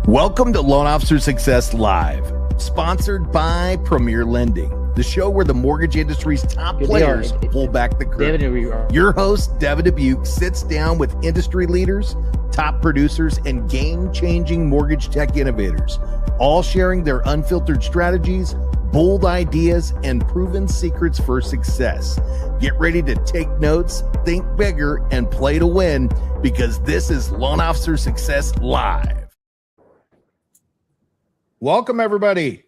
Welcome to Loan Officer Success Live, sponsored by Premier Lending, the show where the mortgage industry's top players pull back the curtain. Your host, Devin Dubuque, sits down with industry leaders, top producers, and game-changing mortgage tech innovators, all sharing their unfiltered strategies, bold ideas, and proven secrets for success. Get ready to take notes, think bigger, and play to win, because this is Loan Officer Success Live. Welcome, everybody.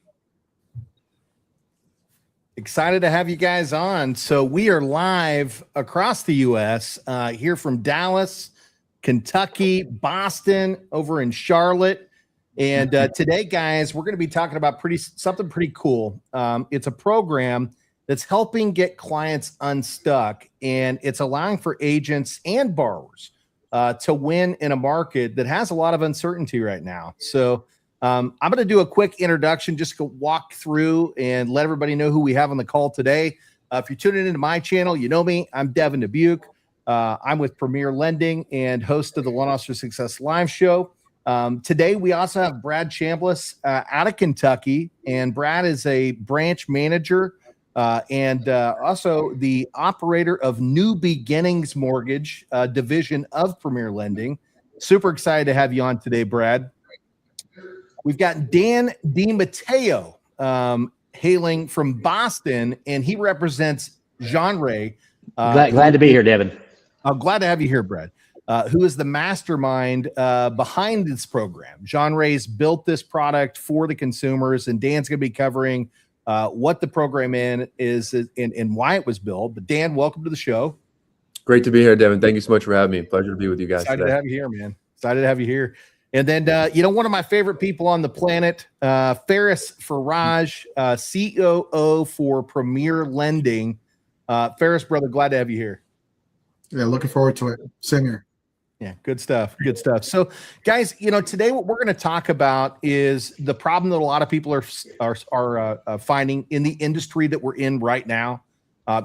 Excited to have you guys on. So we are live across the U.S., here from Dallas, Kentucky, Boston, over in Charlotte. And today, guys, we're going to be talking about something pretty cool. It's a program that's helping get clients unstuck, and it's allowing for agents and borrowers to win in a market that has a lot of uncertainty right now. So I'm going to do a quick introduction, just to walk through and let everybody know who we have on the call today. If you're tuning into my channel, you know me. I'm Devin Dubuque. I'm with Premier Lending and host of the Loan Officer Success Live show. Today, we also have Brad Chambliss out of Kentucky, and Brad is a branch manager and also the operator of New Beginnings Mortgage division of Premier Lending. Super excited to have you on today, Brad. We've got Dan DiMatteo hailing from Boston, and he represents Genre. Glad to be here, Devin. I'm glad to have you here, Brad, who is the mastermind behind this program. Genre's built this product for the consumers, and Dan's going to be covering what the program is and why it was built. But Dan, welcome to the show. Great to be here, Devin. Thank you so much for having me. Pleasure to be with you guys Excited today. to have you here, man. Excited to have you here. And then, one of my favorite people on the planet, Faris Faraj, COO for Premier Lending. Faris, brother, glad to have you here. Yeah, looking forward to it. Same here. Yeah, good stuff. Good stuff. So, guys, today what we're going to talk about is the problem that a lot of people are finding in the industry that we're in right now.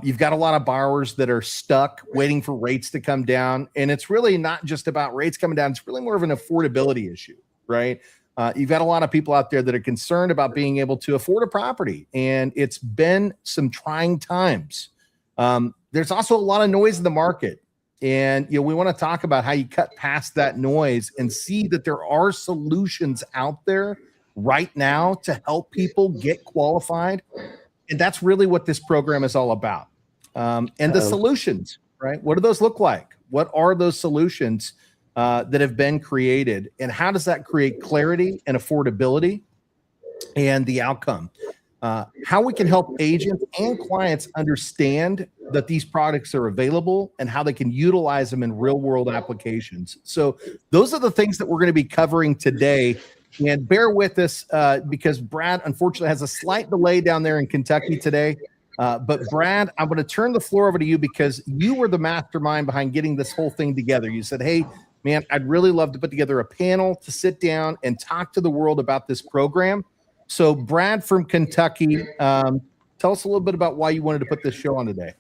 You've got a lot of borrowers that are stuck waiting for rates to come down. And it's really not just about rates coming down. It's really more of an affordability issue, right? You've got a lot of people out there that are concerned about being able to afford a property. And it's been some trying times. There's also a lot of noise in the market. And, we want to talk about how you cut past that noise and see that there are solutions out there right now to help people get qualified. And that's really what this program is all about. And the solutions, right? What do those look like? What are those solutions that have been created? And how does that create clarity and affordability and the outcome? How we can help agents and clients understand that these products are available and how they can utilize them in real world applications. So those are the things that we're going to be covering today. And bear with us because Brad, unfortunately, has a slight delay down there in Kentucky today. But Brad, I'm going to turn the floor over to you because you were the mastermind behind getting this whole thing together. You said, hey, man, I'd really love to put together a panel to sit down and talk to the world about this program. So Brad from Kentucky, tell us a little bit about why you wanted to put this show on today.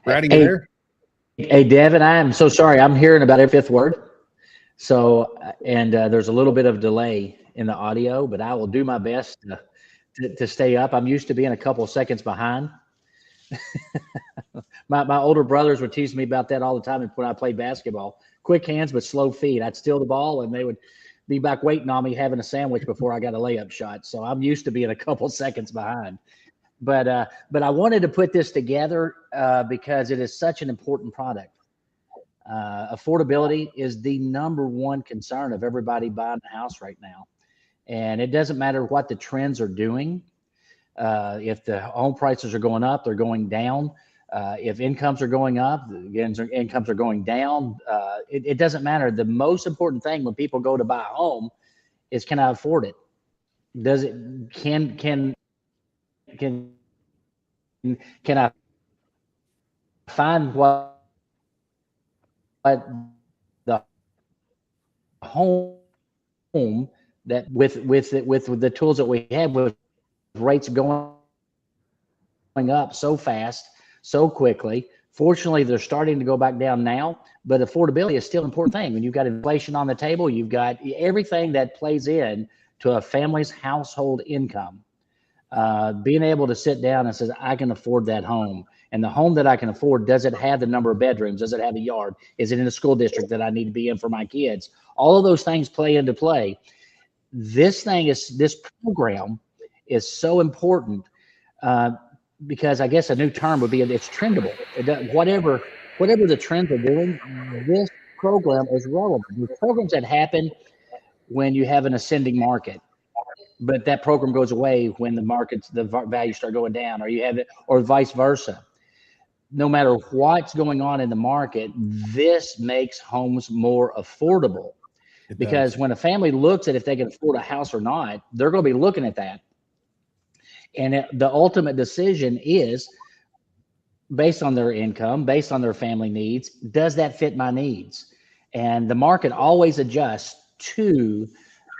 Brad, are you there? Hey, Devin, I am so sorry. I'm hearing about every fifth word. So, and there's a little bit of delay in the audio, but I will do my best to stay up. I'm used to being a couple of seconds behind. My older brothers would tease me about that all the time when I played basketball. Quick hands, but slow feet. I'd steal the ball, and they would be back waiting on me having a sandwich before I got a layup shot. So I'm used to being a couple seconds behind. But I wanted to put this together because it is such an important product. Affordability is the number one concern of everybody buying a house right now. And it doesn't matter what the trends are doing. If the home prices are going up, they're going down. If incomes are going up, incomes are going down. It doesn't matter. The most important thing when people go to buy a home is, can I afford it? Does it, can I find what the home that with the tools that we have, with rates going up so fast, so quickly. Fortunately, they're starting to go back down now, but affordability is still an important thing. When you've got inflation on the table, you've got everything that plays in to a family's household income. Being able to sit down and say, I can afford that home. And the home that I can afford, does it have the number of bedrooms? Does it have a yard? Is it in a school district that I need to be in for my kids? All of those things play into play. This program is so important because I guess a new term would be it's trendable. Whatever the trends are doing, this program is relevant. The programs that happen when you have an ascending market, but that program goes away when the values start going down, or you have it, or vice versa. No matter what's going on in the market, this makes homes more affordable. Because when a family looks at if they can afford a house or not, they're going to be looking at that. And the ultimate decision is based on their income, based on their family needs. Does that fit my needs? And the market always adjusts to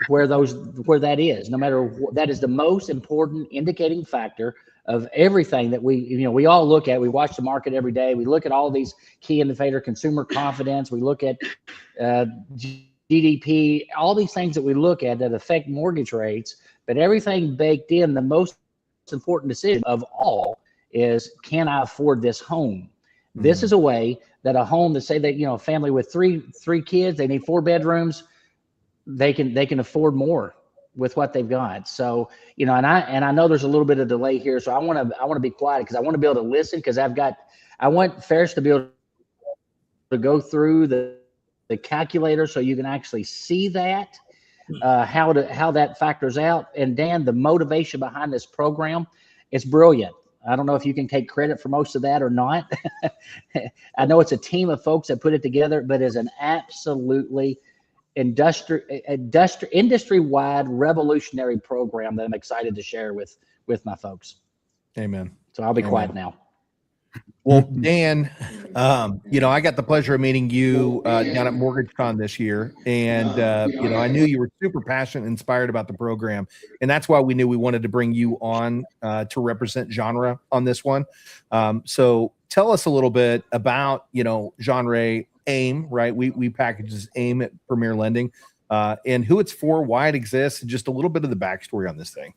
where that is. No matter what, that is the most important indicating factor of everything that we all look at. We watch the market every day. We look at all these key indicator, consumer confidence. We look at GDP, all these things that we look at that affect mortgage rates. But everything baked in, the most important decision of all is, can I afford this home? Mm-hmm. This is a way that a home, to say that, a family with three kids, they need 4 bedrooms, they can afford more with what they've got. So, and I know there's a little bit of delay here, so I want to be quiet because I want to be able to listen, because I want Ferris to be able to go through the calculator so you can actually see that, how that factors out. And Dan, the motivation behind this program is brilliant. I don't know if you can take credit for most of that or not. I know it's a team of folks that put it together, but it's an absolutely industry-wide revolutionary program that I'm excited to share with my folks. Amen. So I'll be quiet now. Well, Dan, I got the pleasure of meeting you down at MortgageCon this year, and I knew you were super passionate and inspired about the program, and that's why we knew we wanted to bring you on to represent Genre on this one. So tell us a little bit about Genre AIM, right? We package as AIM at Premier Lending, and who it's for, why it exists, and just a little bit of the backstory on this thing.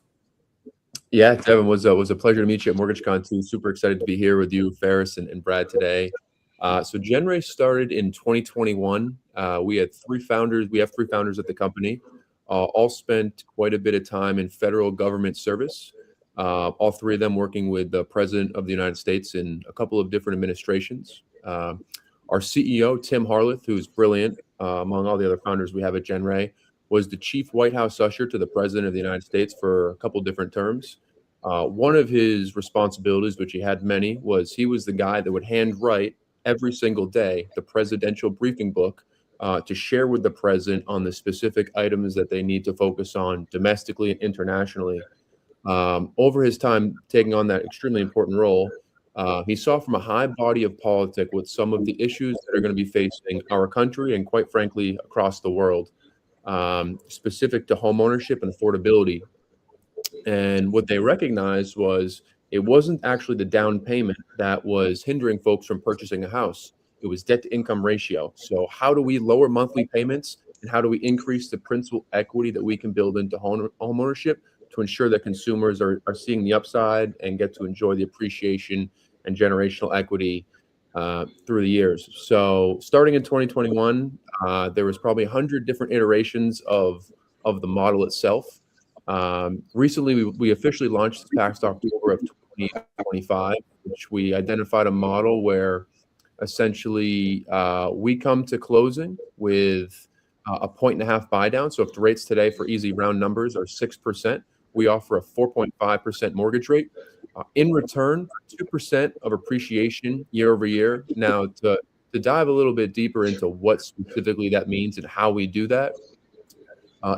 Yeah, Devin, was a pleasure to meet you at MortgageCon too. Super excited to be here with you, Ferris and Brad today. So Genre started in 2021. We had 3 founders. We have 3 founders at the company. All spent quite a bit of time in federal government service. All 3 of them working with the President of the United States in a couple of different administrations. Our CEO, Tim Harleth, who's brilliant, among all the other founders we have at Genre, was the chief White House usher to the President of the United States for a couple different terms. One of his responsibilities, which he had many, was he was the guy that would handwrite every single day the presidential briefing book to share with the president on the specific items that they need to focus on domestically and internationally. Over his time taking on that extremely important role, he saw from a high body of politics what some of the issues that are going to be facing our country and, quite frankly, across the world. Specific to homeownership and affordability. And what they recognized was it wasn't actually the down payment that was hindering folks from purchasing a house. It was debt to income ratio. So how do we lower monthly payments, and how do we increase the principal equity that we can build into homeownership to ensure that consumers are seeing the upside and get to enjoy the appreciation and generational equity through the years. So starting in 2021, there was probably 100 different iterations of the model itself. Recently, we officially launched this past October of 2025, which we identified a model where essentially we come to closing with a 1.5 buy down. So if the rates today, for easy round numbers, are 6%, we offer a 4.5% mortgage rate. In return, 2% of appreciation year over year. Now, to dive a little bit deeper into what specifically that means and how we do that,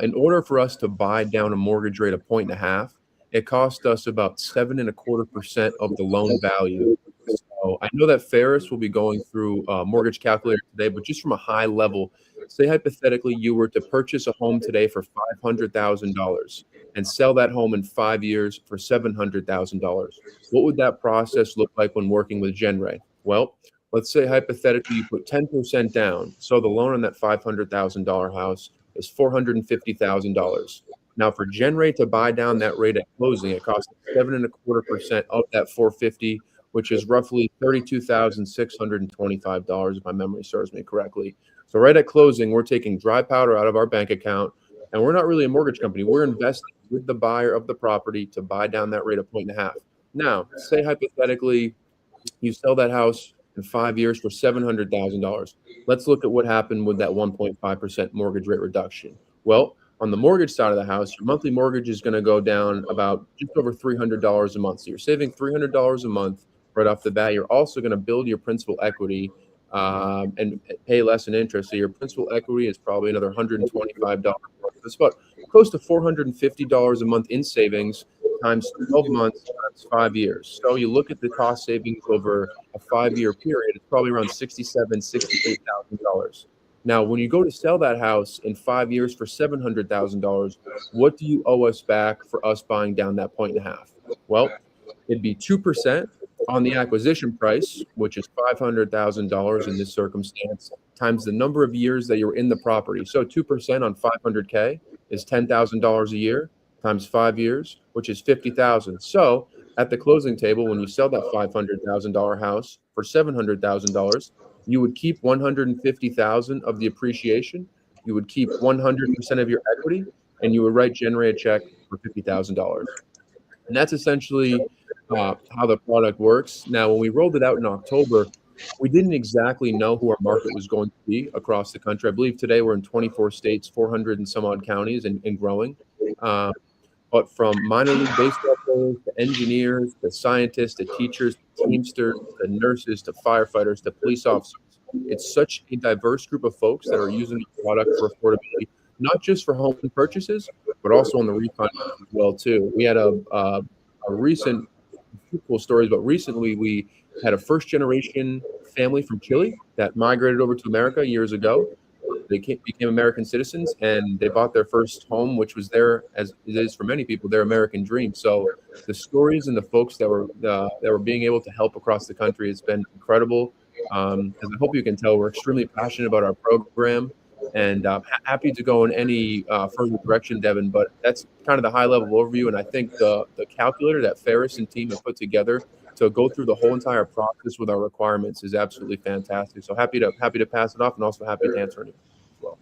in order for us to buy down a mortgage rate of 1.5, it cost us about 7.25% of the loan value. So I know that Ferris will be going through a mortgage calculator today, but just from a high level, say hypothetically you were to purchase a home today for $500,000. and sell that home in 5 years for $700,000. What would that process look like when working with Genray? Well, let's say hypothetically you put 10% down, so the loan on that $500,000 house is $450,000. Now, for Genray to buy down that rate at closing, it costs 7.25% of that 450, which is roughly $32,625 if my memory serves me correctly. So right at closing, we're taking dry powder out of our bank account, and we're not really a mortgage company. We're investing with the buyer of the property to buy down that rate 1.5 points. Now, say hypothetically you sell that house in 5 years for $700,000. Let's look at what happened with that 1.5% mortgage rate reduction. Well, on the mortgage side of the house, your monthly mortgage is going to go down about just over $300 a month. So you're saving $300 a month right off the bat. You're also going to build your principal equity and pay less in interest. So your principal equity is probably another $125. That's about close to $450 a month in savings times 12 months times 5 years. So you look at the cost savings over a 5-year period, it's probably around $68,000. Now, when you go to sell that house in 5 years for $700,000, what do you owe us back for us buying down that 1.5 points? Well, it'd be 2% on the acquisition price, which is $500,000 in this circumstance, times the number of years that you're in the property. So 2% on $500K is $10,000 a year times 5 years, which is $50,000. So at the closing table, when you sell that $500,000 house for $700,000, you would keep $150,000 of the appreciation. You would keep 100% of your equity, and you would write Genray a check for $50,000. And that's essentially how the product works. Now, when we rolled it out in October, we didn't exactly know who our market was going to be across the country. I believe today we're in 24 states, 400 and some odd counties, and growing. But from minor league baseball players to engineers to scientists to teachers to teamsters to nurses to firefighters to police officers, it's such a diverse group of folks that are using the product for affordability, not just for home purchases, but also on the refinance as well too. We had a recent cool stories, but recently we had a first-generation family from Chile that migrated over to America years ago. They became American citizens, and they bought their first home, which was their, as it is for many people, their American dream. So the stories and the folks that were being able to help across the country has been incredible. As I hope you can tell, we're extremely passionate about our program, and happy to go in any further direction, Devin. But that's kind of the high-level overview, and I think the calculator that Ferris and team have put together to go through the whole entire process with our requirements is absolutely fantastic. So happy to pass it off, and also happy to answer anything as well.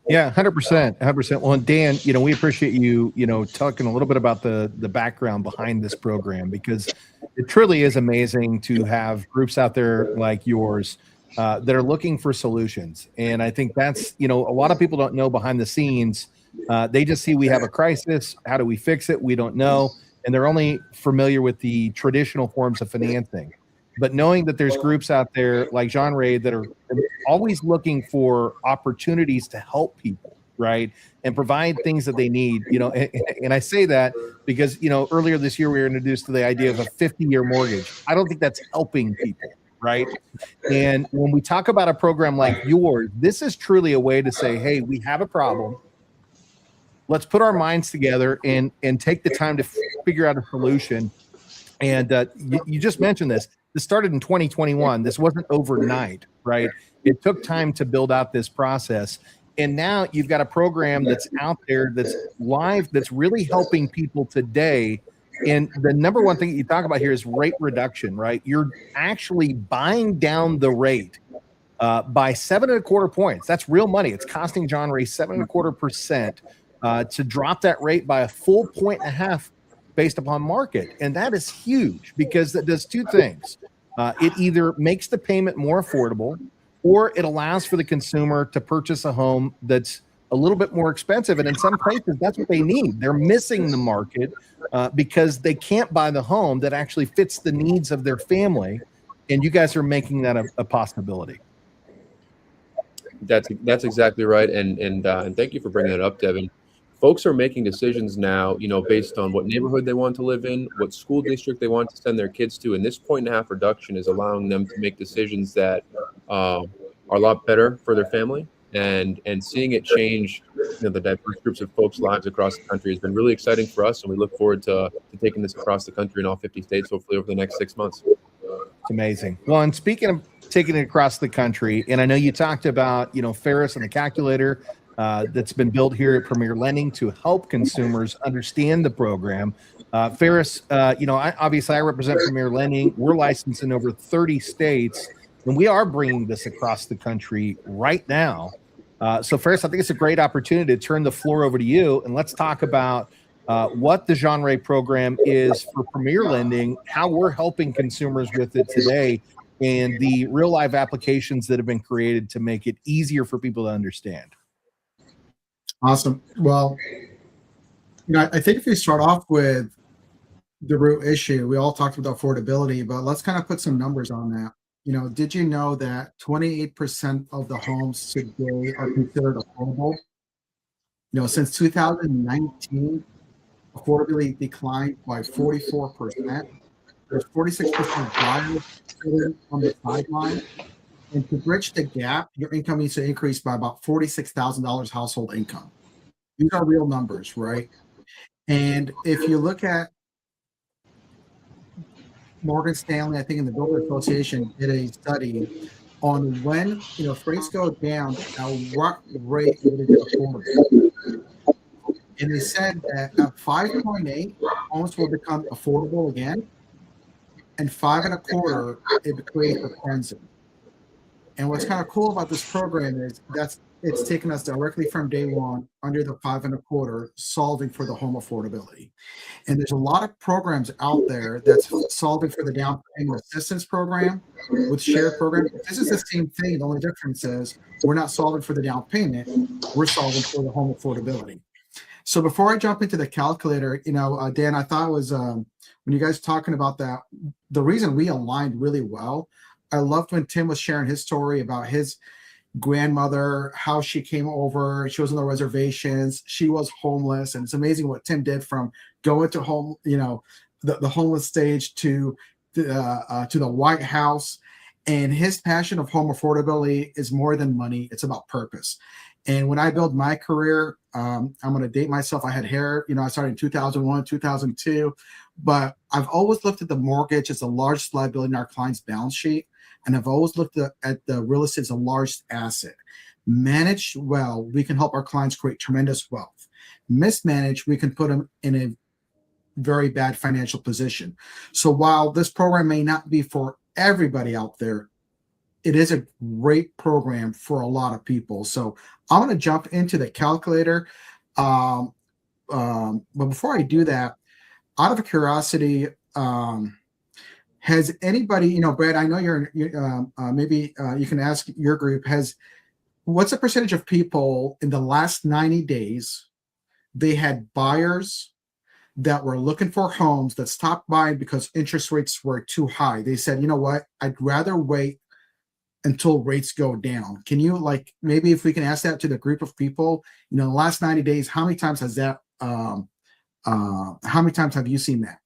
Yeah, 100%. Well, and Dan, we appreciate you, talking a little bit about the background behind this program, because it truly is amazing to have groups out there like yours that are looking for solutions. And I think that's, a lot of people don't know behind the scenes. They just see we have a crisis. How do we fix it? We don't know. And they're only familiar with the traditional forms of financing. But knowing that there's groups out there like Genray that are always looking for opportunities to help people, right, and provide things that they need, and I say that because, earlier this year we were introduced to the idea of a 50-year mortgage. I don't think that's helping people, right? And when we talk about a program like yours, this is truly a way to say, hey, we have a problem. Let's put our minds together and take the time to figure out a solution. And you just mentioned this. This started in 2021. This wasn't overnight, right? It took time to build out this process. And now you've got a program that's out there, that's live, that's really helping people today. And the number one thing you talk about here is rate reduction, right? You're actually buying down the rate by 7.25 points. That's real money. It's costing Genray 7.25% to drop that rate by a full 1.5 points based upon market. And that is huge, because that does two things. It either makes the payment more affordable, or it allows for the consumer to purchase a home that's a little bit more expensive. And in some places, that's what they need. They're missing the market because they can't buy the home that actually fits the needs of their family. And you guys are making that a possibility. That's exactly right. And thank you for bringing that up, Devin. Folks are making decisions now, based on what neighborhood they want to live in, what school district they want to send their kids to. And this 1.5 reduction is allowing them to make decisions that are a lot better for their family and seeing it change, the diverse groups of folks' lives across the country has been really exciting for us, and we look forward to taking this across the country in all 50 states, hopefully over the next 6 months. It's amazing. Well, and speaking of taking it across the country, and I know you talked about, Ferris and the calculator that's been built here at Premier Lending to help consumers understand the program. Ferris, obviously I represent Premier Lending. We're licensed in over 30 states, and we are bringing this across the country right now. So Ferris, I think it's a great opportunity to turn the floor over to you, and let's talk about what the genre program is for Premier Lending, how we're helping consumers with it today, and the real life applications that have been created to make it easier for people to understand. Awesome. Well, I think if we start off with the root issue, we all talked about affordability, but let's kind of put some numbers on that. Did you know that 28% of the homes today are considered affordable? Since 2019, affordability declined by 44%. There's 46% buyers sitting on the sideline. And to bridge the gap, your income needs to increase by about $46,000 household income. These are real numbers, right? And if you look at Morgan Stanley, I think in the Builder Association did a study on when if rates go down, at what rate would it get affordable? And they said that at 5.8, homes will become affordable again, and 5.25, it creates a frenzy. And what's kind of cool about this program is it's taken us directly from day one under the 5.25, solving for the home affordability. And there's a lot of programs out there that's solving for the down payment assistance program with shared program. This is the same thing. The only difference is we're not solving for the down payment. We're solving for the home affordability. So before I jump into the calculator, Dan, I thought it was when you guys were talking about that, the reason we aligned really well, I loved when Tim was sharing his story about his grandmother, how she came over. She was on the reservations. She was homeless. And it's amazing what Tim did from going to home, the homeless stage to the White House. And his passion of home affordability is more than money. It's about purpose. And when I built my career, I'm going to date myself. I had hair, I started in 2001, 2002, but I've always looked at the mortgage as the largest liability in our client's balance sheet. And I've always looked at the real estate as a large asset. Managed well, we can help our clients create tremendous wealth. Mismanaged, we can put them in a very bad financial position. So while this program may not be for everybody out there, it is a great program for a lot of people. So I'm going to jump into the calculator. But before I do that, out of curiosity, has anybody, Brad, I know you're maybe you can ask your group, what's the percentage of people in the last 90 days, they had buyers that were looking for homes that stopped buying because interest rates were too high? They said, you know what, I'd rather wait until rates go down. Can you, maybe if we can ask that to the group of people, in the last 90 days, how many times has that, how many times have you seen that?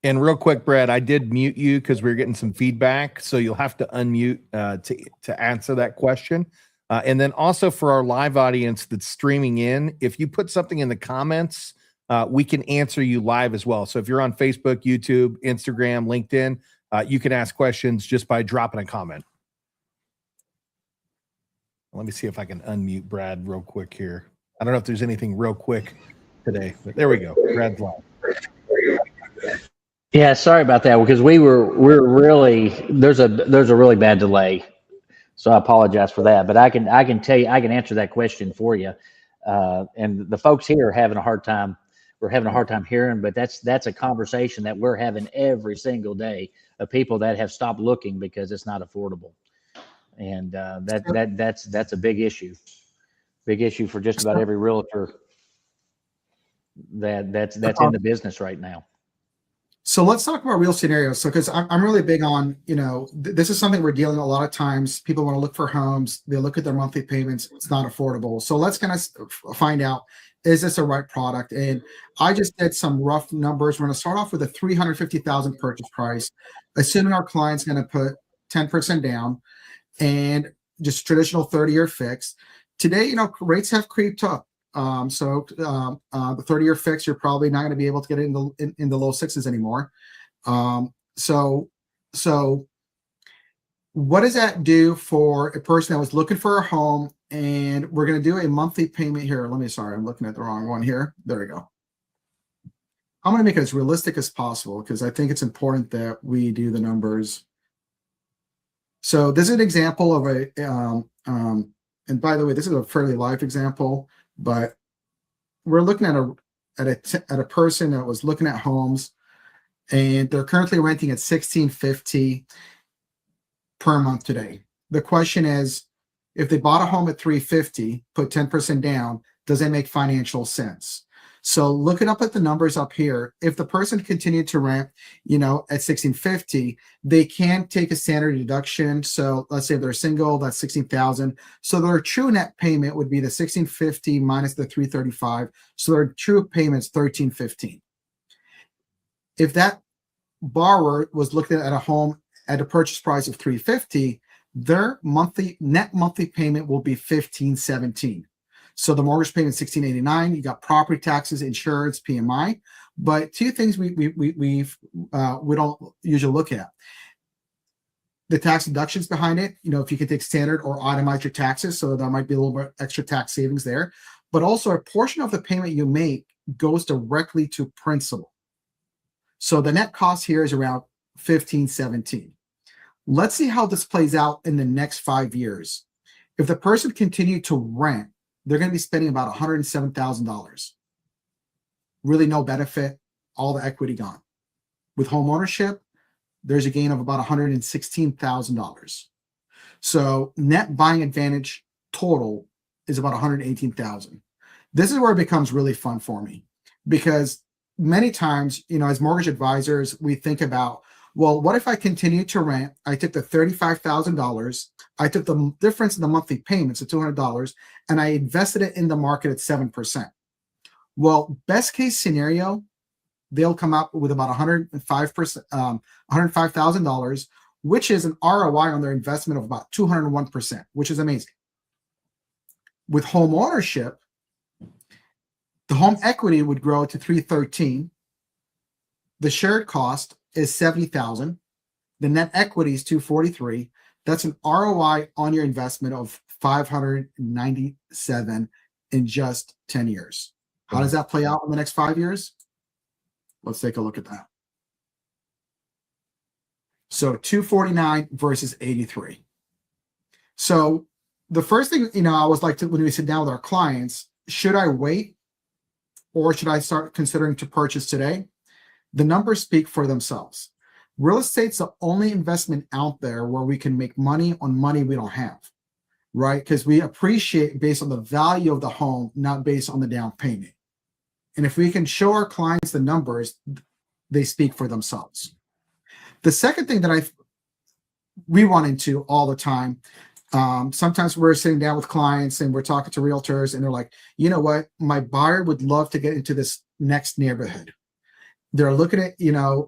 And real quick, Brad, I did mute you because we were getting some feedback. So you'll have to unmute to answer that question. And then also for our live audience that's streaming in, if you put something in the comments, we can answer you live as well. So if you're on Facebook, YouTube, Instagram, LinkedIn, you can ask questions just by dropping a comment. Let me see if I can unmute Brad real quick here. I don't know if there's anything real quick today, but there we go. Brad's live. Yeah, sorry about that, because we're really there's a really bad delay, so I apologize for that. But I can tell you, I can answer that question for you. And the folks here are having a hard time. We're having a hard time hearing, but that's a conversation that we're having every single day of people that have stopped looking because it's not affordable, and that's a big issue for just about every realtor that's in the business right now. So let's talk about real scenarios. So, because I'm really big on, this is something we're dealing with a lot of times. People want to look for homes. They look at their monthly payments. It's not affordable. So let's kind of find out, is this the right product? And I just did some rough numbers. We're going to start off with a $350,000 purchase price, assuming our client's going to put 10% down and just traditional 30-year fixed. today, rates have creeped up. The 30-year fix, you're probably not going to be able to get it in the low sixes anymore. So what does that do for a person that was looking for a home? And we're going to do a monthly payment here. I'm looking at the wrong one here. There we go. I'm going to make it as realistic as possible because I think it's important that we do the numbers. So this is an example of and by the way, this is a fairly live example, but we're looking at a person that was looking at homes, and they're currently renting at $1,650 per month today. The question is, if they bought a home at $350, put 10% down, does that make financial sense? So looking up at the numbers up here, if the person continued to rent, at $1,650, they can take a standard deduction. So let's say if they're single, that's $16,000. So their true net payment would be the $1,650 minus the $335. So their true payment is $1,315. If that borrower was looking at a home at a purchase price of $350, their net monthly payment will be $1,517. So the mortgage payment is $1,689. You got property taxes, insurance, PMI. But two things we don't usually look at: the tax deductions behind it. If you can take standard or itemize your taxes, so there might be a little bit extra tax savings there. But also, a portion of the payment you make goes directly to principal. So the net cost here is around $1,517. Let's see how this plays out in the next 5 years. If the person continued to rent, they're going to be spending about $107,000. Really no benefit, all the equity gone. With home ownership, there's a gain of about $116,000. So net buying advantage total is about $118,000. This is where it becomes really fun for me, because many times, as mortgage advisors, we think about, well, what if I continue to rent? I took the $35,000, I took the difference in the monthly payments of $200, and I invested it in the market at 7%. Well, best case scenario, they'll come out with about $105,000, which is an ROI on their investment of about 201%, which is amazing. With home ownership, the home equity would grow to $313. The shared cost is $70,000. The net equity is $243. That's an ROI on your investment of $597 in just 10 years. How does that play out in the next 5 years? Let's take a look at that. So 249 versus 83. So the first thing, I always like to, when we sit down with our clients, should I wait or should I start considering to purchase today? The numbers speak for themselves. Real estate's the only investment out there where we can make money on money we don't have, right? Because we appreciate based on the value of the home, not based on the down payment. And if we can show our clients the numbers, they speak for themselves. The second thing that we run into all the time, sometimes we're sitting down with clients and we're talking to realtors and they're like, you know what, my buyer would love to get into this next neighborhood. They're looking at,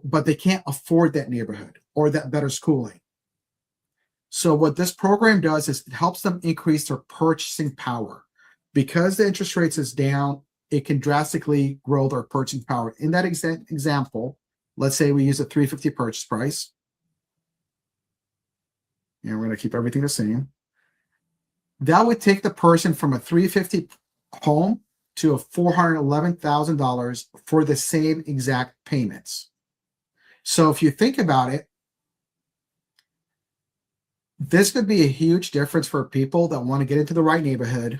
but they can't afford that neighborhood or that better schooling. So what this program does is it helps them increase their purchasing power. Because the interest rates is down, it can drastically grow their purchasing power. In that example, let's say we use a $350 purchase price. And we're going to keep everything the same. That would take the person from a $350 home to a $411,000 for the same exact payments. So if you think about it, this could be a huge difference for people that want to get into the right neighborhood,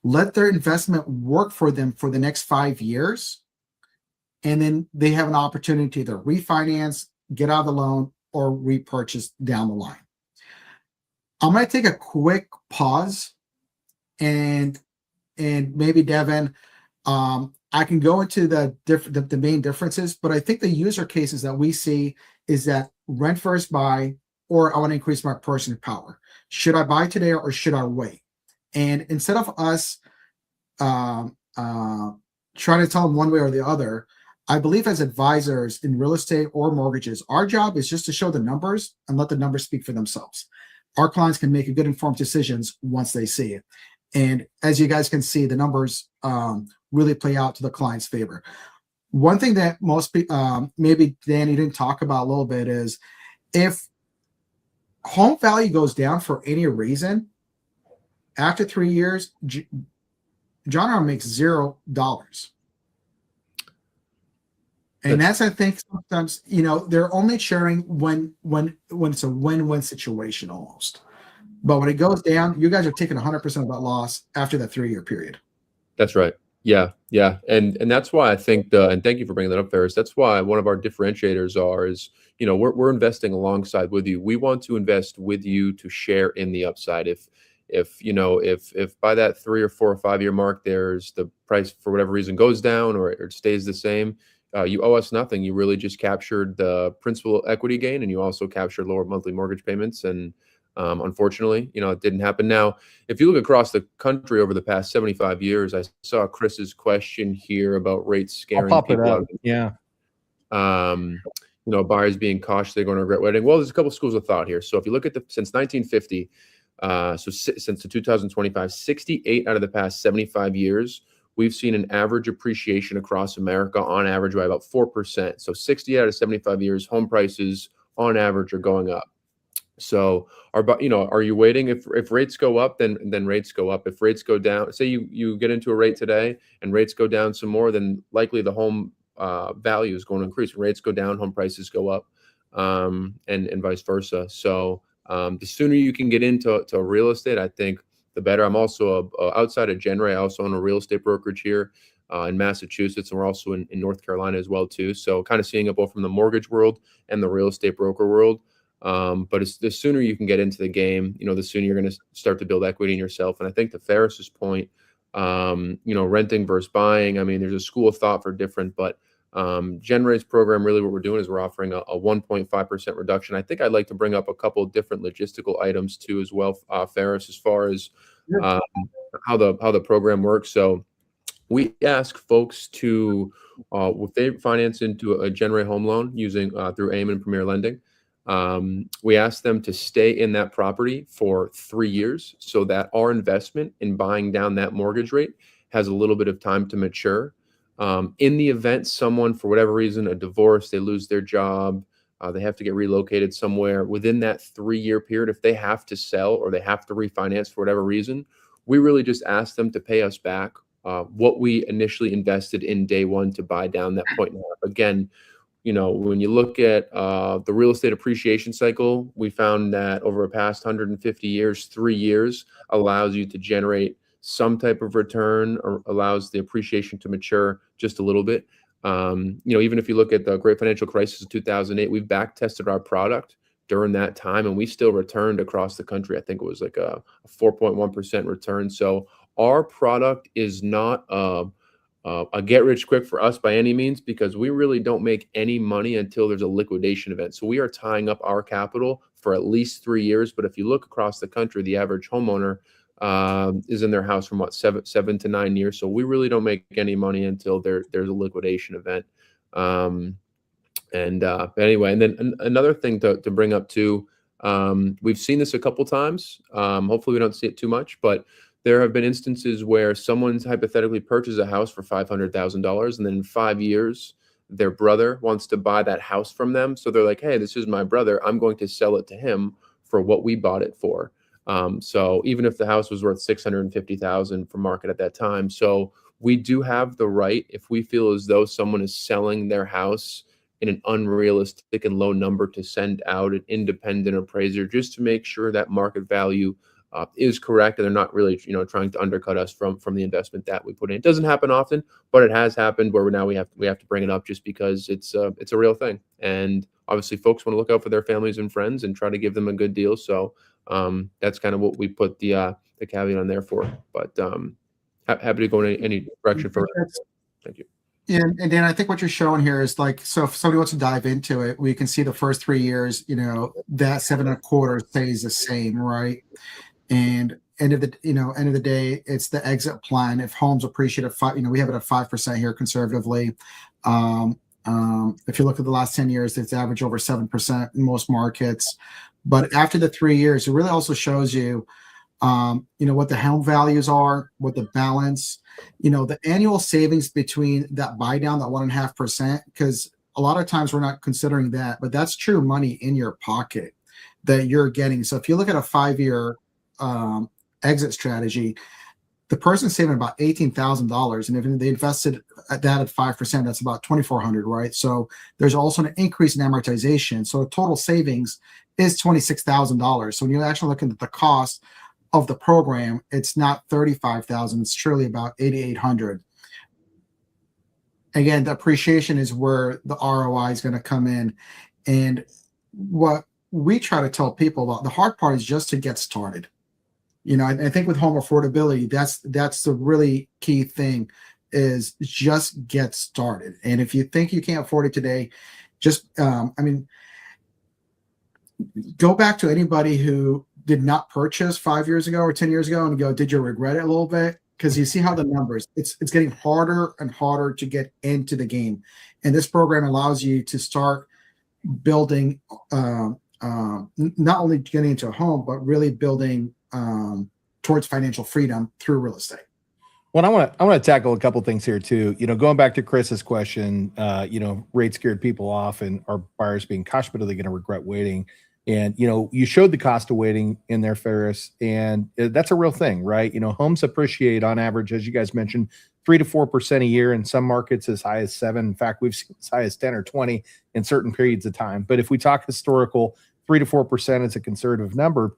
let their investment work for them for the next 5 years, and then they have an opportunity to either refinance, get out of the loan, or repurchase down the line. I'm going to take a quick pause, and maybe Devin, I can go into the main differences, but I think the user cases that we see is that rent first buy, or I want to increase my purchasing power. Should I buy today or should I wait? And instead of us trying to tell them one way or the other, I believe as advisors in real estate or mortgages, our job is just to show the numbers and let the numbers speak for themselves. Our clients can make a good informed decisions once they see it. And as you guys can see, the numbers really play out to the client's favor. One thing that most people, maybe Danny didn't talk about a little bit, is if home value goes down for any reason, after 3 years, John R makes $0. And that's, I think, sometimes, they're only sharing when it's a win-win situation almost. But when it goes down, you guys are taking 100% of that loss after that 3-year period. That's right. Yeah. And that's why I think and thank you for bringing that up, Ferris. That's why one of our differentiators is, we're investing alongside with you. We want to invest with you to share in the upside. If by that 3 or 4 or 5 year mark, there's the price for whatever reason goes down or it stays the same, you owe us nothing. You really just captured the principal equity gain, and you also captured lower monthly mortgage payments. And unfortunately, it didn't happen. Now, if you look across the country over the past 75 years, I saw Chris's question here about rates scaring people out. Yeah. Buyers being cautious, they're going to regret waiting. Well, there's a couple schools of thought here. So if you look at since 1950, since the 2025, 68 out of the past 75 years, we've seen an average appreciation across America on average by about 4%. So 60 out of 75 years, home prices on average are going up. So are you waiting? If rates go up, then rates go up. If rates go down, say you get into a rate today and rates go down some more, then likely the home value is going to increase. When rates go down, home prices go up, and vice versa. So the sooner you can get into real estate, I think the better. I'm also outside of Genray. I also own a real estate brokerage here in Massachusetts, and we're also in North Carolina as well too. So kind of seeing it both from the mortgage world and the real estate broker world. But the sooner you can get into the game, the sooner you're going to start to build equity in yourself. And I think to Ferris's point, renting versus buying, I mean, there's a school of thought for different, but Genray's program, really what we're doing is we're offering a 1.5% reduction. I think I'd like to bring up a couple of different logistical items too as well, Ferris, as far as how the program works. So we ask folks to, if they finance into a Genray home loan using through AIM and Premier Lending, we ask them to stay in that property for 3 years so that our investment in buying down that mortgage rate has a little bit of time to mature. In the event someone, for whatever reason, a divorce, they lose their job, they have to get relocated somewhere, within that 3-year period, if they have to sell or they have to refinance for whatever reason, we really just ask them to pay us back what we initially invested in day one to buy down that point and a half. Again, when you look at the real estate appreciation cycle, we found that over the past 150 years, 3 years allows you to generate some type of return or allows the appreciation to mature just a little bit. Even if you look at the great financial crisis of 2008, we've back tested our product during that time, and we still returned across the country. I think it was like a 4.1% return. So our product is not a get rich quick for us by any means, because we really don't make any money until there's a liquidation event. So we are tying up our capital for at least 3 years. But if you look across the country, the average homeowner is in their house from 7 to 9 years. So we really don't make any money until there's a liquidation event. But anyway, and then another thing to bring up too, we've seen this a couple times. Hopefully we don't see it too much, but there have been instances where someone's hypothetically purchased a house for $500,000, and then in 5 years, their brother wants to buy that house from them. So they're like, hey, this is my brother. I'm going to sell it to him for what we bought it for. So even if the house was worth $650,000 for market at that time. So we do have the right, if we feel as though someone is selling their house in an unrealistic and low number, to send out an independent appraiser just to make sure that market value is correct, and they're not really, trying to undercut us from the investment that we put in. It doesn't happen often, but it has happened where we have to bring it up just because it's a real thing. And obviously folks want to look out for their families and friends and try to give them a good deal. So that's kind of what we put the caveat on there for. But happy to go in any direction for it. Thank you. Yeah, and then I think what you're showing here is like, so if somebody wants to dive into it, we can see the first 3 years, that 7.25 stays the same, right? And end of the day, it's the exit plan. If homes appreciate at 5, we have it at 5% here conservatively. If you look at the last 10 years, it's averaged over 7% in most markets. But after the 3 years, it really also shows you what the home values are, what the balance, the annual savings between that buy down, that 1.5%, because a lot of times we're not considering that, but that's true money in your pocket that you're getting. So if you look at a 5-year exit strategy, the person's saving about $18,000, and if they invested at 5%, that's about $2,400, right? So there's also an increase in amortization. So total savings is $26,000. So when you're actually looking at the cost of the program, it's not $35,000. It's truly about $8,800. Again, the appreciation is where the ROI is going to come in, and what we try to tell people about, the hard part is just to get started. I think with home affordability, that's the really key thing, is just get started. And if you think you can't afford it today, just, go back to anybody who did not purchase 5 years ago or 10 years ago and go, did you regret it a little bit? Because you see how the numbers, it's getting harder and harder to get into the game. And this program allows you to start building, not only getting into a home, but really building towards financial freedom through real estate. Well, I want to tackle a couple things here too. Going back to Chris's question, rate scared people off, and are buyers being cautious, but are they going to regret waiting? And you showed the cost of waiting in there, Ferris, and that's a real thing, right? Homes appreciate on average, as you guys mentioned, 3 to 4% a year. In some markets, as high as 7. In fact, we've seen as high as 10 or 20 in certain periods of time. But if we talk historical, 3 to 4% is a conservative number.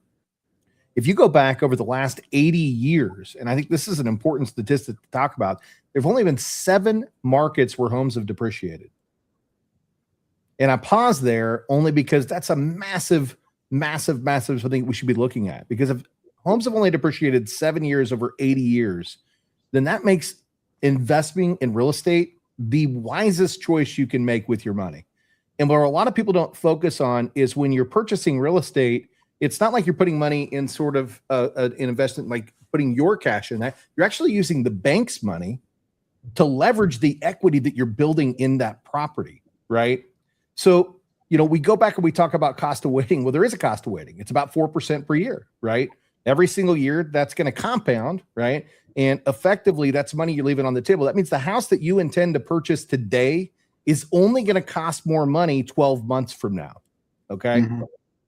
If you go back over the last 80 years, and I think this is an important statistic to talk about, there have only been 7 markets where homes have depreciated. And I pause there only because that's a massive something we should be looking at. Because if homes have only depreciated 7 years over 80 years, then that makes investing in real estate the wisest choice you can make with your money. And what a lot of people don't focus on is when you're purchasing real estate, it's not like you're putting money in sort of an investment, like putting your cash in that. You're actually using the bank's money to leverage the equity that you're building in that property, right? So, we go back and we talk about cost of waiting. Well, there is a cost of waiting. It's about 4% per year, right? Every single year, that's going to compound, right? And effectively, that's money you're leaving on the table. That means the house that you intend to purchase today is only going to cost more money 12 months from now, okay? Mm-hmm.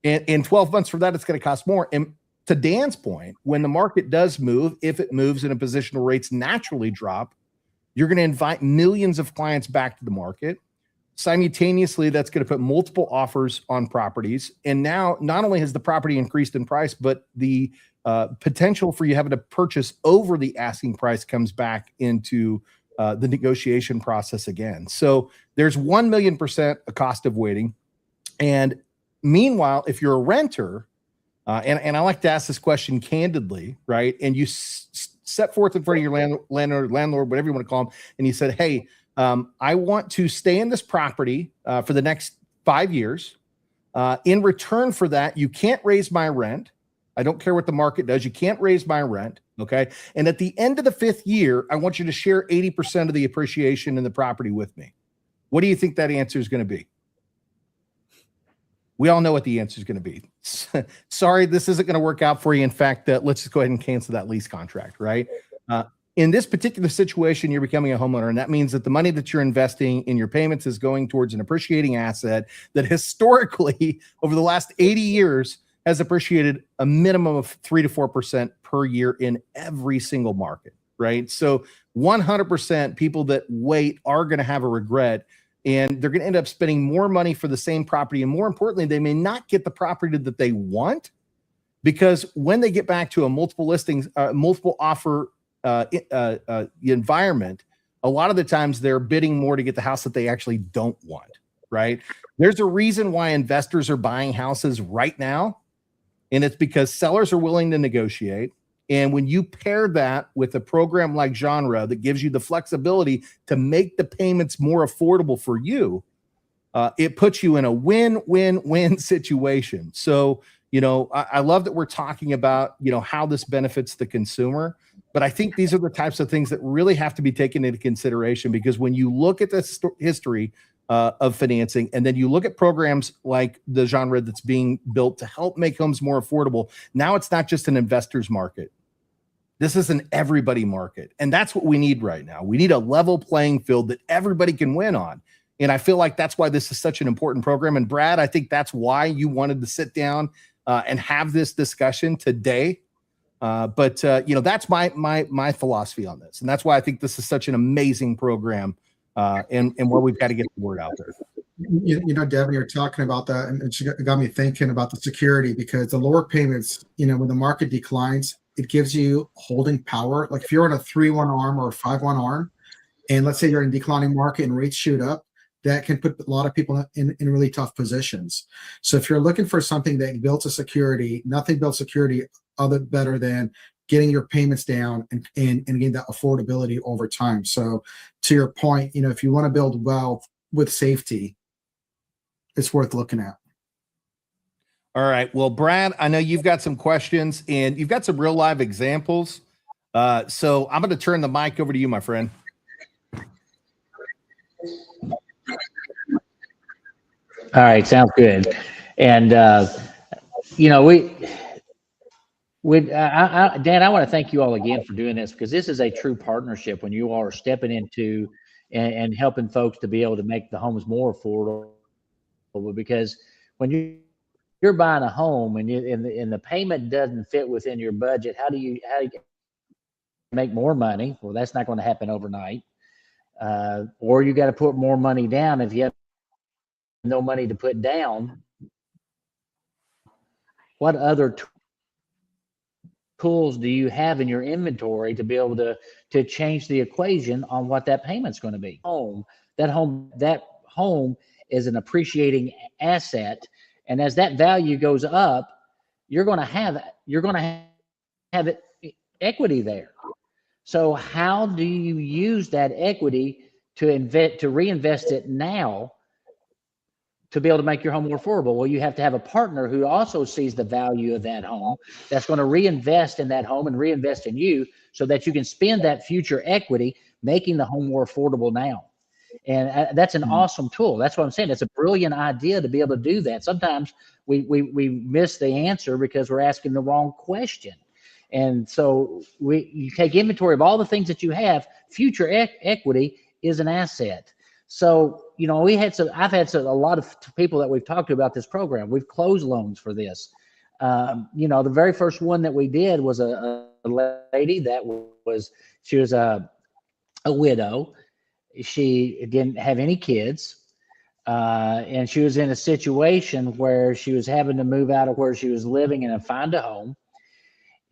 And 12 months from that, it's going to cost more. And to Dan's point, when the market does move, if it moves in a position where rates naturally drop, you're going to invite millions of clients back to the market. Simultaneously, that's going to put multiple offers on properties. And now not only has the property increased in price, but the potential for you having to purchase over the asking price comes back into the negotiation process again. So there's 1,000,000% a cost of waiting. And meanwhile, if you're a renter, and I like to ask this question candidly, right? And you set forth in front of your landlord, whatever you want to call them, and you said, hey, I want to stay in this property for the next 5 years. In return for that, you can't raise my rent. I don't care what the market does. You can't raise my rent, okay? And at the end of the 5th year, I want you to share 80% of the appreciation in the property with me. What do you think that answer is going to be? We all know what the answer is going to be. Sorry, this isn't going to work out for you. In fact, let's just go ahead and cancel that lease contract, right? In this particular situation, you're becoming a homeowner, and that means that the money that you're investing in your payments is going towards an appreciating asset that historically, over the last 80 years, has appreciated a minimum of 3 to 4% per year in every single market, right? So 100% people that wait are going to have a regret, and they're going to end up spending more money for the same property. And more importantly, they may not get the property that they want, because when they get back to a multiple listings, multiple offer environment, a lot of the times they're bidding more to get the house that they actually don't want, right? There's a reason why investors are buying houses right now, and it's because sellers are willing to negotiate. And when you pair that with a program like Genre that gives you the flexibility to make the payments more affordable for you, it puts you in a win-win-win situation. So, I love that we're talking about, how this benefits the consumer. But I think these are the types of things that really have to be taken into consideration, because when you look at the history of financing. And then you look at programs like the genre that's being built to help make homes more affordable. Now it's not just an investor's market. This is an everybody market. And that's what we need right now. We need a level playing field that everybody can win on. And I feel like that's why this is such an important program. And Brad, I think that's why you wanted to sit down and have this discussion today. But that's my philosophy on this. And that's why I think this is such an amazing program and where we've got to get the word out there. Devin, you're talking about that, and it got me thinking about the security, because the lower payments, when the market declines, it gives you holding power. Like if you're on a 3-1 arm or a 5-1 arm, and let's say you're in a declining market and rates shoot up, that can put a lot of people in really tough positions. So if you're looking for something that builds a security, nothing builds security better than getting your payments down and getting that affordability over time. So to your point, if you want to build wealth with safety, it's worth looking at. All right. Well, Brad, I know you've got some questions and you've got some real live examples. So I'm going to turn the mic over to you, my friend. All right, sounds good. And Dan, I want to thank you all again for doing this, because this is a true partnership when you all are stepping into and helping folks to be able to make the homes more affordable. Because when you're buying a home and the payment doesn't fit within your budget, how do you make more money? Well, that's not going to happen overnight. Or you got to put more money down. If you have no money to put down, what other tools do you have in your inventory to be able to change the equation on what that payment's going to be? That home is an appreciating asset, and as that value goes up, you're going to have equity there. So how do you use that equity to reinvest it now to be able to make your home more affordable? Well, you have to have a partner who also sees the value of that home, that's going to reinvest in that home and reinvest in you, so that you can spend that future equity making the home more affordable now. And that's an awesome tool. That's what I'm saying. It's a brilliant idea to be able to do that. Sometimes we miss the answer because we're asking the wrong question. And so you take inventory of all the things that you have. Future equity is an asset. So, I've had a lot of people that we've talked to about this program. We've closed loans for this. The very first one that we did was a lady that she was a widow. She didn't have any kids. And she was in a situation where she was having to move out of where she was living and find a home.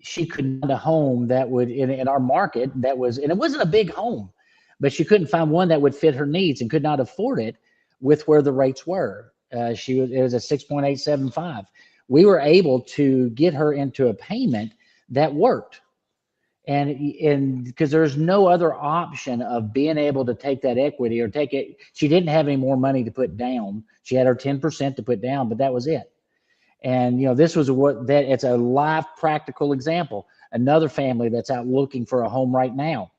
She couldn't find a home that would, in our market, and it wasn't a big home, but she couldn't find one that would fit her needs and could not afford it with where the rates were. It was a 6.875. We were able to get her into a payment that worked. And because there's no other option of being able to take that equity or take it. She didn't have any more money to put down. She had her 10% to put down, but that was it. And, this was it's a live practical example. Another family that's out looking for a home right now.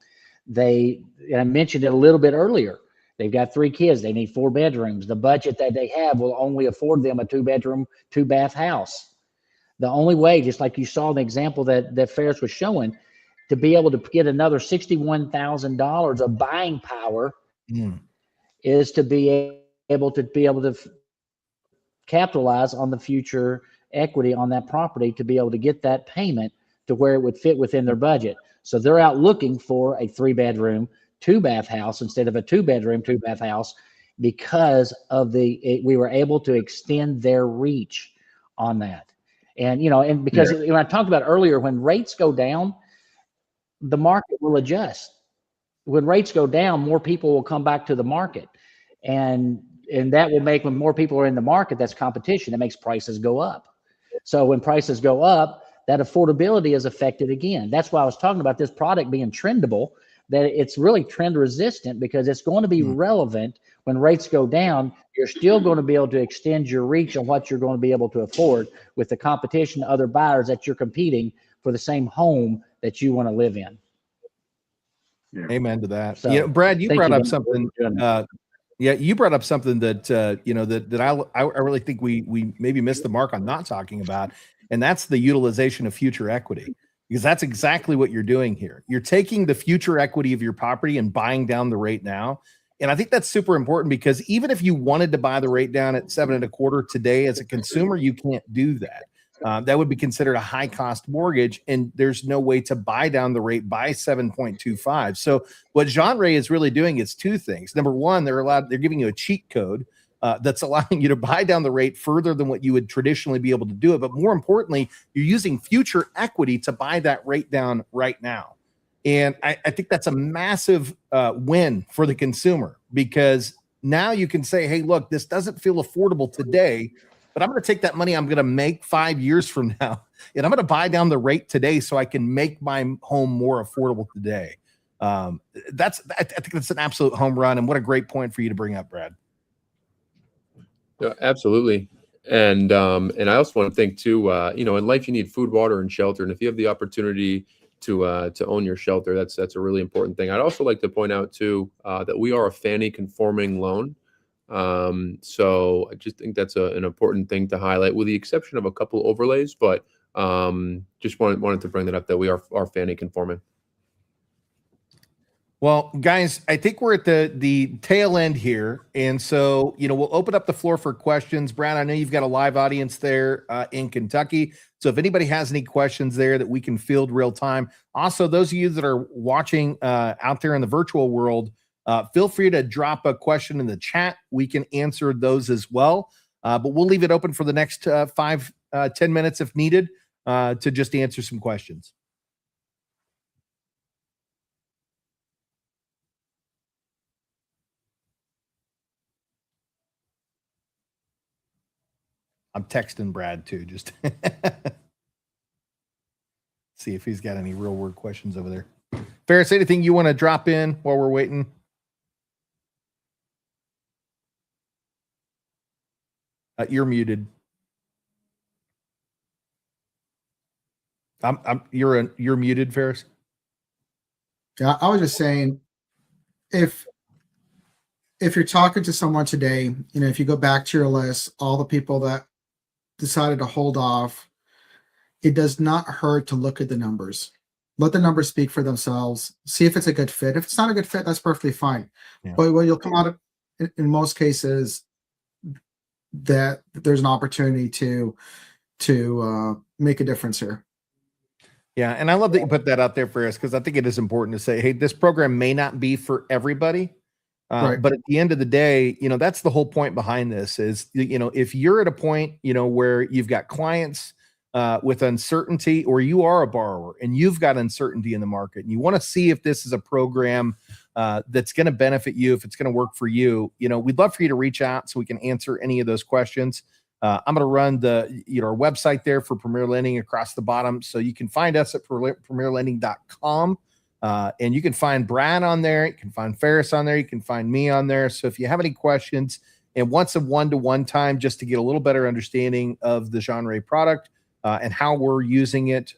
I mentioned it a little bit earlier. They've got 3 kids. They need 4 bedrooms. The budget that they have will only afford them a 2-bedroom, 2-bath house. The only way, just like you saw in the example that Ferris was showing, to be able to get another $61,000 of buying power is to be able to capitalize on the future equity on that property, to be able to get that payment to where it would fit within their budget. So they're out looking for a 3-bedroom, 2-bath house instead of a 2-bedroom, 2-bath house, because of we were able to extend their reach on that. And, and because when I talked about earlier, when rates go down, the market will adjust. When rates go down, more people will come back to the market. And that will make, when more people are in the market, that's competition. It makes prices go up. So when prices go up, that affordability is affected again. That's why I was talking about this product being trendable, that it's really trend resistant, because it's going to be relevant when rates go down. You're still going to be able to extend your reach on what you're going to be able to afford with the competition, other buyers that you're competing for the same home that you want to live in. Amen to that. So, Brad, you brought up something. Yeah, you brought up something that that I really think we maybe missed the mark on not talking about, and that's the utilization of future equity, because that's exactly what you're doing here. You're taking the future equity of your property and buying down the rate now, and I think that's super important, because even if you wanted to buy the rate down at 7.25 today as a consumer, you can't do that. That would be considered a high cost mortgage, and there's no way to buy down the rate by 7.25. So what Genre is really doing is two things. Number one, they're giving you a cheat code that's allowing you to buy down the rate further than what you would traditionally be able to do it. But more importantly, you're using future equity to buy that rate down right now. And I think that's a massive win for the consumer, because now you can say, hey, look, this doesn't feel affordable today, but I'm going to take that money I'm going to make 5 years from now, and I'm going to buy down the rate today so I can make my home more affordable today. I think that's an absolute home run, and what a great point for you to bring up, Brad. Yeah, absolutely. And I also want to think too, in life you need food, water, and shelter. And if you have the opportunity to own your shelter, that's a really important thing. I'd also like to point out too that we are a Fannie conforming loan. So I just think that's an important thing to highlight, with the exception of a couple overlays, but just wanted to bring that up, that we are Fannie conforming. Well, guys, I think we're at the tail end here, and so we'll open up the floor for questions. Brad, I know you've got a live audience there in Kentucky, so if anybody has any questions there that we can field real time. Also, those of you that are watching out there in the virtual world, feel free to drop a question in the chat. We can answer those as well, but we'll leave it open for the next 5-10 minutes if needed to just answer some questions. I'm texting Brad too, just see if he's got any real world questions over there. Ferris, anything you want to drop in while we're waiting? You're muted. You're muted, Ferris. Yeah, I was just saying, if you're talking to someone today, if you go back to your list, all the people that decided to hold off, it does not hurt to look at the numbers. Let the numbers speak for themselves. See if it's a good fit. If it's not a good fit, that's perfectly fine. Yeah. But what you'll come out of, in most cases, that there's an opportunity to make a difference here. Yeah, and I love that you put that out there for us, because I think it is important to say, hey, this program may not be for everybody. Right. But at the end of the day, that's the whole point behind this is, if you're at a point, where you've got clients with uncertainty, or you are a borrower and you've got uncertainty in the market, and you want to see if this is a program that's going to benefit you, if it's going to work for you, we'd love for you to reach out so we can answer any of those questions. I'm going to run our website there for Premier Lending across the bottom. So you can find us at premierlending.com. And you can find Brad on there. You can find Ferris on there. You can find me on there. So if you have any questions and want some one-to-one time just to get a little better understanding of the Genre product and how we're using it,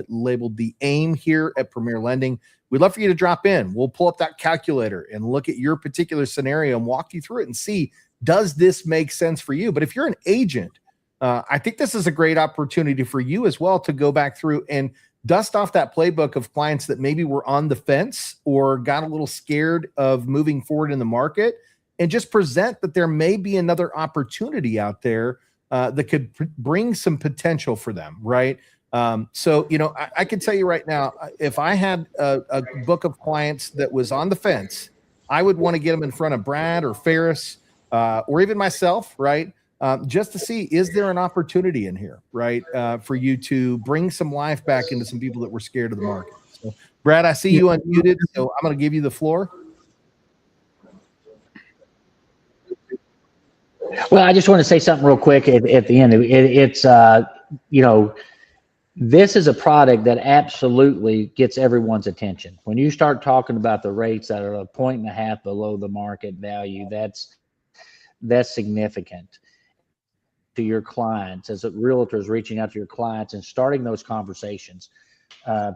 labeled the AIM here at Premier Lending, we'd love for you to drop in. We'll pull up that calculator and look at your particular scenario and walk you through it and see, does this make sense for you? But if you're an agent, I think this is a great opportunity for you as well to go back through and dust off that playbook of clients that maybe were on the fence or got a little scared of moving forward in the market, and just present that there may be another opportunity out there that could bring some potential for them, right? So, I can tell you right now, if I had a book of clients that was on the fence, I would want to get them in front of Brad or Ferris or even myself, right? Just to see, is there an opportunity in here, right, for you to bring some life back into some people that were scared of the market. So, Brad, I see you unmuted, so I'm going to give you the floor. Well, I just want to say something real quick at the end. It's this is a product that absolutely gets everyone's attention. When you start talking about the rates that are 1.5 below the market value, that's significant to your clients, as a realtor is reaching out to your clients and starting those conversations,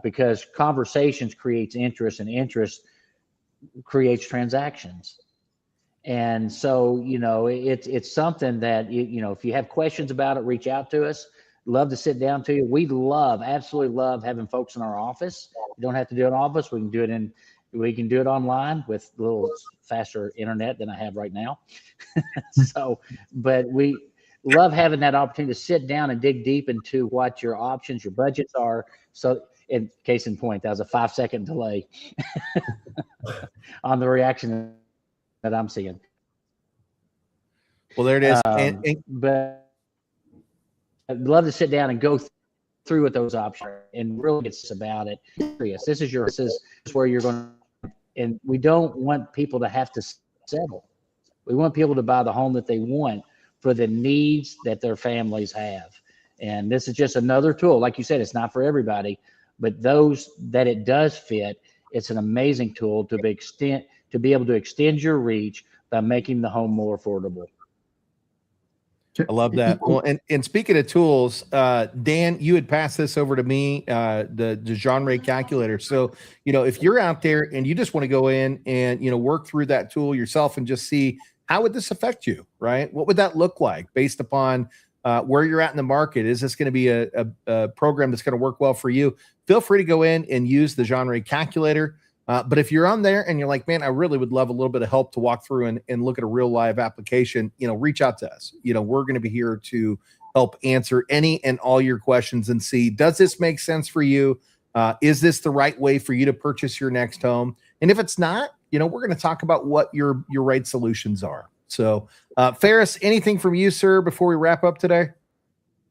because conversations creates interest, and interest creates transactions. And so, it's something that, if you have questions about it, reach out to us. Love to sit down to you. We absolutely love having folks in our office. You don't have to do it in office. We can do it online with a little faster internet than I have right now. So, but we love having that opportunity to sit down and dig deep into what your options, your budgets are. So, in case in point, that was a 5-second delay on the reaction that I'm seeing. Well, there it is. But I'd love to sit down and go through with those options and really get about it. This is where you're going to, and we don't want people to have to settle. We want people to buy the home that they want for the needs that their families have. And this is just another tool. Like you said, it's not for everybody, but those that it does fit, it's an amazing tool to be able to extend your reach by making the home more affordable. I love that. Well, and speaking of tools, Dan, you had passed this over to me, the genre calculator. So, if you're out there and you just want to go in and, work through that tool yourself and just see how would this affect you, right? What would that look like based upon where you're at in the market? Is this going to be a program that's going to work well for you? Feel free to go in and use the genre calculator. But if you're on there and you're like, man, I really would love a little bit of help to walk through and look at a real live application, reach out to us. We're going to be here to help answer any and all your questions and see, does this make sense for you? Is this the right way for you to purchase your next home? And if it's not, we're going to talk about what your right solutions are. So, Ferris, anything from you, sir, before we wrap up today?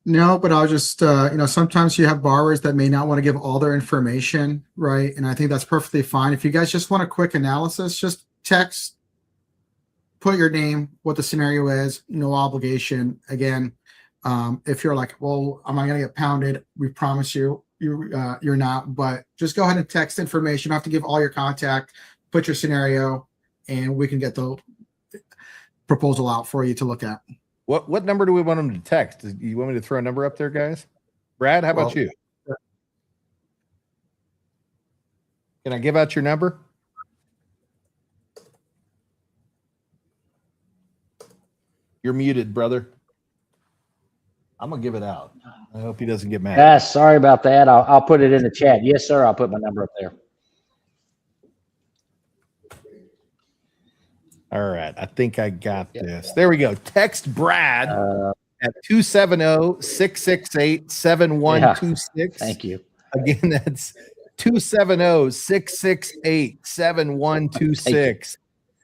No, but I'll just, sometimes you have borrowers that may not want to give all their information, right? And I think that's perfectly fine. If you guys just want a quick analysis, just text, put your name, what the scenario is, no obligation. Again, if you're like, well, am I going to get pounded? We promise you're not, but just go ahead and text information. You don't have to give all your contact, put your scenario, and we can get the proposal out for you to look at. What number do we want them to text? Do you want me to throw a number up there, guys? Brad, how about you? Can I give out your number? You're muted, brother. I'm going to give it out. I hope he doesn't get mad. Sorry about that. I'll put it in the chat. Yes, sir. I'll put my number up there. All right. I think I got this. There we go. Text Brad at 270-668-7126. Thank you. Again, that's 270-668-7126.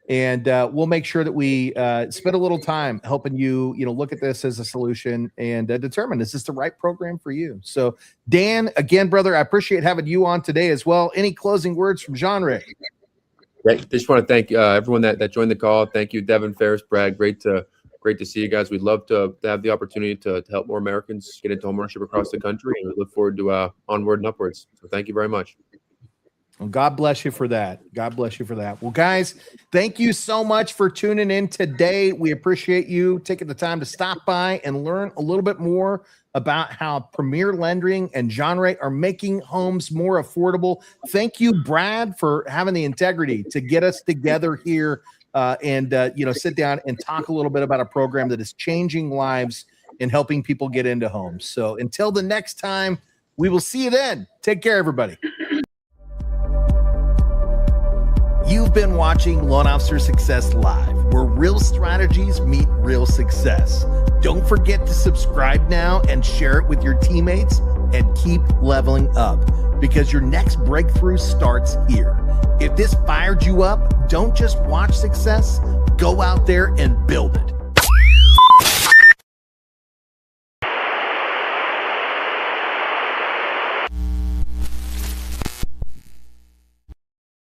And we'll make sure that we spend a little time helping you, look at this as a solution and determine, is this the right program for you? So, Dan, again, brother, I appreciate having you on today as well. Any closing words from Genre? Great. Just want to thank everyone that joined the call. Thank you, Devin, Ferris, Brad. Great to see you guys. We'd love to have the opportunity to help more Americans get into homeownership across the country, and we look forward to onward and upwards. So thank you very much. Well, God bless you for that. God bless you for that. Well, guys, thank you so much for tuning in today. We appreciate you taking the time to stop by and learn a little bit more about how Premier Lending and Genre are making homes more affordable. Thank you, Brad, for having the integrity to get us together here and sit down and talk a little bit about a program that is changing lives and helping people get into homes. So until the next time, we will see you then. Take care, everybody. You've been watching Loan Officer Success Live, where real strategies meet real success. Don't forget to subscribe now and share it with your teammates and keep leveling up, because your next breakthrough starts here. If this fired you up, don't just watch success, go out there and build it.